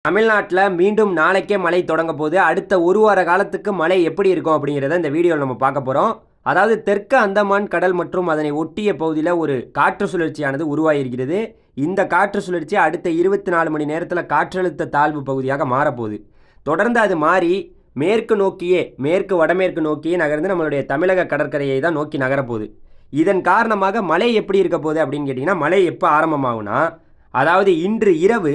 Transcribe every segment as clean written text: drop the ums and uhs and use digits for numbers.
தமிழ்நாட்டில் மீண்டும் நாளைக்கே மழை தொடங்க போது அடுத்த ஒரு வார காலத்துக்கு மழை எப்படி இருக்கும் அப்படிங்கிறத இந்த வீடியோவில் நம்ம பார்க்க போகிறோம். அதாவது தெற்கு அந்தமான் கடல் மற்றும் அதனை ஒட்டிய பகுதியில் ஒரு காற்று சுழற்சியானது உருவாகியிருக்கிறது. இந்த காற்று சுழற்சி அடுத்த 24 மணி நேரத்தில் காற்றழுத்த தாழ்வு பகுதியாக மாறப்போகுது. தொடர்ந்து அது மாறி மேற்கு வடமேற்கு நோக்கியே நகர்ந்து நம்மளுடைய தமிழக கடற்கரையை தான் நோக்கி நகரப்போகுது. இதன் காரணமாக மழை எப்படி இருக்க போகுது அப்படின்னு கேட்டிங்கன்னா, மழை எப்போ ஆரம்பமாகும்னா, அதாவது இன்று இரவு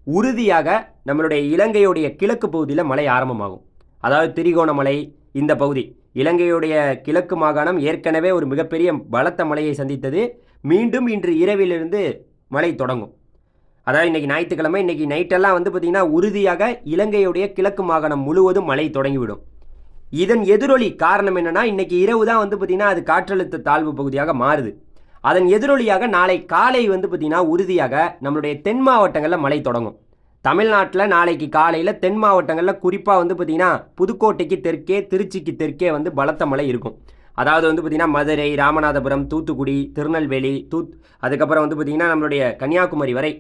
உறுதியாக நம்மளுடைய இலங்கையுடைய கிழக்கு பகுதியில் மழை ஆரம்பமாகும். அதாவது திரிகோணமலை இந்த பகுதி, இலங்கையுடைய கிழக்கு மாகாணம் ஏற்கனவே ஒரு மிகப்பெரிய பலத்த மழையை சந்தித்தது. மீண்டும் இன்று இரவிலிருந்து மழை தொடங்கும். அதாவது இன்றைக்கி ஞாயிற்றுக்கிழமை, இன்றைக்கி நைட்டெல்லாம் பார்த்திங்கன்னா உறுதியாக இலங்கையுடைய கிழக்கு மாகாணம் முழுவதும் மழை தொடங்கிவிடும். இதன் எதிரொலி காரணம் என்னென்னா, இன்றைக்கி இரவு தான் பார்த்திங்கன்னா அது காற்றழுத்த தாழ்வு பகுதியாக மாறுது. அதன் எதிரொலியாக நாளை காலை பார்த்திங்கன்னா உறுதியாக நம்மளுடைய தென் மாவட்டங்களில் மழை தொடங்கும். தமிழ்நாட்டில் நாளைக்கு காலையில் தென் மாவட்டங்களில் குறிப்பாக பார்த்திங்கன்னா புதுக்கோட்டைக்கு தெற்கே, திருச்சிக்கு தெற்கே பலத்த மழை இருக்கும். அதாவது பார்த்திங்கன்னா மதுரை, ராமநாதபுரம், தூத்துக்குடி, திருநெல்வேலி, அதுக்கப்புறம் பார்த்திங்கன்னா நம்மளுடைய கன்னியாகுமரி வரை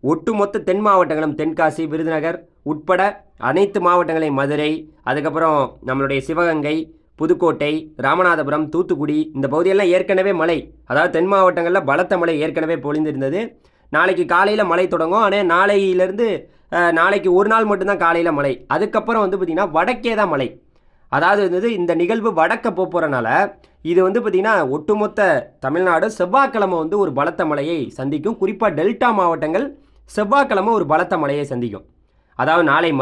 ஒட்டுமொத்த தென் மாவட்டங்களும், தென்காசி, விருதுநகர் உட்பட அனைத்து மாவட்டங்களையும், மதுரை, அதுக்கப்புறம் நம்மளுடைய சிவகங்கை, புதுக்கோட்டை, ராமநாதபுரம், தூத்துக்குடி இந்த பகுதியெல்லாம் ஏற்கனவே மழை, அதாவது தென் மாவட்டங்களில் பலத்த மழை ஏற்கனவே பொழிந்திருந்தது. நாளைக்கு காலையில் மழை தொடங்கும். ஆனால் நாளைக்கு ஒரு நாள் மட்டும்தான் காலையில் மழை. அதுக்கப்புறம் பார்த்திங்கன்னா வடக்கே தான் மழை. அதாவது இந்த நிகழ்வு வடக்க போகிறனால இது பார்த்திங்கன்னா ஒட்டுமொத்த தமிழ்நாடு செவ்வாய்க்கிழமை ஒரு பலத்த மழையை சந்திக்கும். குறிப்பாக டெல்டா மாவட்டங்கள் செவ்வாய்க்கிழமை ஒரு பலத்த மழையை சந்திக்கும். அதாவது நாளை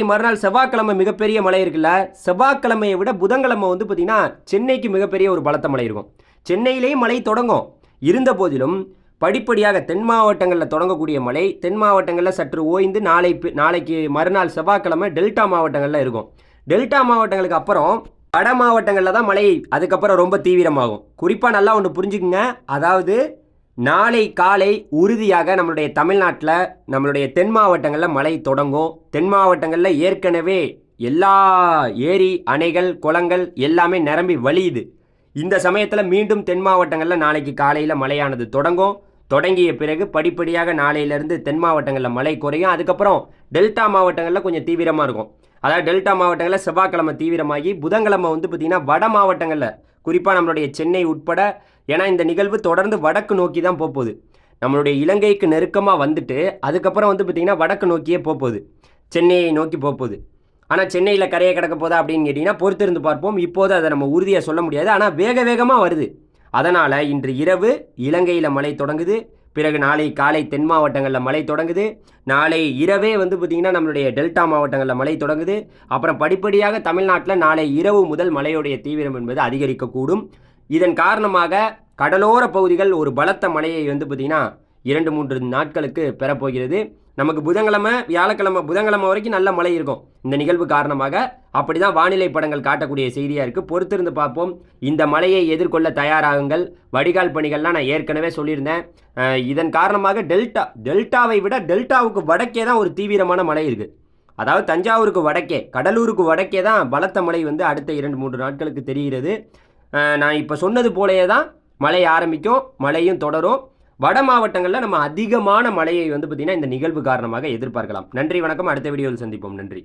மறுநாள் செவ்வாய்க்கிழமை மிகப்பெரிய மழை இருக்குல்ல, செவ்வாய்க்கிழமையை விட புதன்கிழமை பார்த்திங்கன்னா சென்னைக்கு மிகப்பெரிய ஒரு பலத்த மழை இருக்கும். சென்னையிலேயும் மழை தொடங்கும். இருந்த போதிலும் படிப்படியாக தென் மாவட்டங்களில் தொடங்கக்கூடிய மழை தென் மாவட்டங்களில் சற்று ஓய்ந்து நாளைக்கு மறுநாள் செவ்வாய்க்கிழமை டெல்டா மாவட்டங்களில் இருக்கும். டெல்டா மாவட்டங்களுக்கு அப்புறம் வட மாவட்டங்களில் தான் மழை அதுக்கப்புறம் ரொம்ப தீவிரமாகும். குறிப்பாக நல்லா ஒன்று புரிஞ்சுக்குங்க. அதாவது நாளை காலை உறுதியாக நம்மளுடைய தமிழ்நாட்டில் நம்மளுடைய தென் மாவட்டங்களில் மழை தொடங்கும். தென் மாவட்டங்களில் ஏற்கனவே எல்லா ஏரி, அணைகள், குளங்கள் எல்லாமே நிரம்பி வழியுது. இந்த சமயத்தில் மீண்டும் தென் மாவட்டங்களில் நாளைக்கு காலையில் மழையானது தொடங்கிய பிறகு படிப்படியாக நாளையிலேருந்து தென் மாவட்டங்களில் மழை குறையும். அதுக்கப்புறம் டெல்டா மாவட்டங்களில் கொஞ்சம் தீவிரமாக இருக்கும். அதாவது டெல்டா மாவட்டங்களில் செவ்வாய்க்கிழமை தீவிரமாகி புதன்கிழமை பார்த்திங்கன்னா வட மாவட்டங்களில் குறிப்பாக நம்மளுடைய சென்னை உட்பட, ஏன்னா இந்த நிகழ்வு தொடர்ந்து வடக்கு நோக்கி தான் போகுது. நம்மளுடைய இலங்கைக்கு நெருக்கமாக வந்துட்டு அதுக்கப்புறம் பார்த்திங்கன்னா வடக்கு நோக்கியே போகுது, சென்னையை நோக்கி போகுது. ஆனால் சென்னையில் கரையை கிடக்க போதா அப்படின்னு கேட்டிங்கன்னா பொறுத்திருந்து பார்ப்போம். இப்போது அதை நம்ம உறுதியாக சொல்ல முடியாது. ஆனால் வேகமாக வருது. அதனால் இன்று இரவு இலங்கையில் மழை தொடங்குது. பிறகு நாளை காலை தென் மாவட்டங்களில் மழை தொடங்குது. நாளை இரவே பார்த்திங்கன்னா நம்மளுடைய டெல்டா மாவட்டங்களில் மழை தொடங்குது. அப்புறம் படிப்படியாக தமிழ்நாட்டில் நாளை இரவு முதல் மழையுடைய தீவிரம் என்பது அதிகரிக்கக்கூடும். இதன் காரணமாக கடலோர பகுதிகள் ஒரு பலத்த மழையை பார்த்திங்கன்னா 2-3 நாட்களுக்கு பெறப்போகிறது. நமக்கு புதன்கிழமை வரைக்கும் நல்ல மழை இருக்கும் இந்த நிகழ்வு காரணமாக. அப்படி தான் வானிலை படங்கள் காட்டக்கூடிய செய்தியாக இருக்குது. பொறுத்திருந்து பார்ப்போம். இந்த மழையை எதிர்கொள்ள தயாராகுங்கள். வடிகால் பணிகள்லாம் நான் ஏற்கனவே சொல்லியிருந்தேன். இதன் காரணமாக டெல்டாவை விட டெல்டாவுக்கு வடக்கே தான் ஒரு தீவிரமான மழை இருக்குது. அதாவது தஞ்சாவூருக்கு வடக்கே, கடலூருக்கு வடக்கே தான் பலத்த மழை அடுத்த 2-3 நாட்களுக்கு தெரிகிறது. நான் இப்போ சொன்னது போலேயே தான் மழை ஆரம்பிக்கும், மழையும் தொடரும். வட மாவட்டங்களில் நம்ம அதிகமான மழையை பார்த்திங்கன்னா இந்த நிகழ்வு காரணமாக எதிர்பார்க்கலாம். நன்றி, வணக்கம். அடுத்த வீடியோவில் சந்திப்போம். நன்றி.